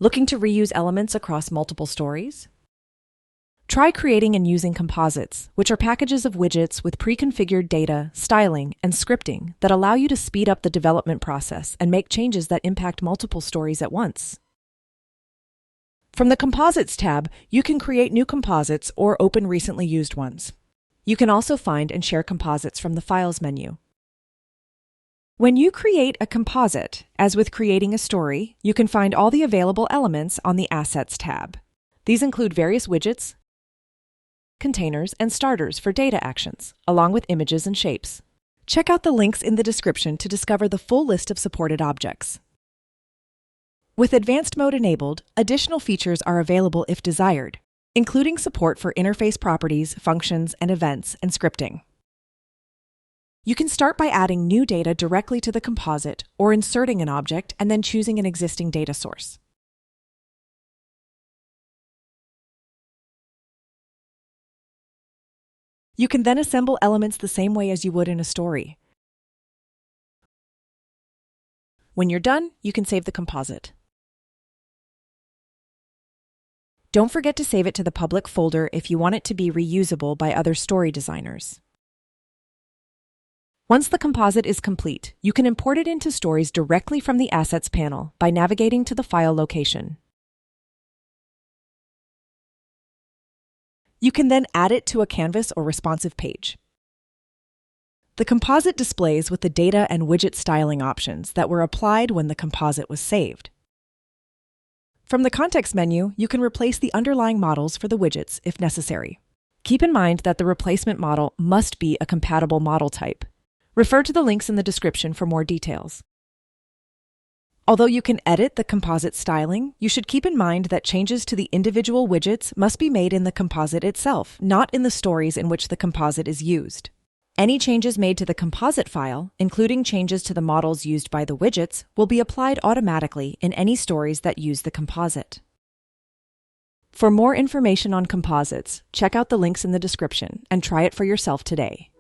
Looking to reuse elements across multiple stories? Try creating and using composites, which are packages of widgets with pre-configured data, styling, and scripting that allow you to speed up the development process and make changes that impact multiple stories at once. From the Composites tab, you can create new composites or open recently used ones. You can also find and share composites from the Files menu. When you create a composite, as with creating a story, you can find all the available elements on the Assets tab. These include various widgets, containers, and starters for data actions, along with images and shapes. Check out the links in the description to discover the full list of supported objects. With Advanced Mode enabled, additional features are available if desired, including support for interface properties, functions, and events, and scripting. You can start by adding new data directly to the composite or inserting an object and then choosing an existing data source. You can then assemble elements the same way as you would in a story. When you're done, you can save the composite. Don't forget to save it to the public folder if you want it to be reusable by other story designers. Once the composite is complete, you can import it into stories directly from the Assets panel by navigating to the file location. You can then add it to a canvas or responsive page. The composite displays with the data and widget styling options that were applied when the composite was saved. From the Context menu, you can replace the underlying models for the widgets if necessary. Keep in mind that the replacement model must be a compatible model type. Refer to the links in the description for more details. Although you can edit the composite styling, you should keep in mind that changes to the individual widgets must be made in the composite itself, not in the stories in which the composite is used. Any changes made to the composite file, including changes to the models used by the widgets, will be applied automatically in any stories that use the composite. For more information on composites, check out the links in the description and try it for yourself today.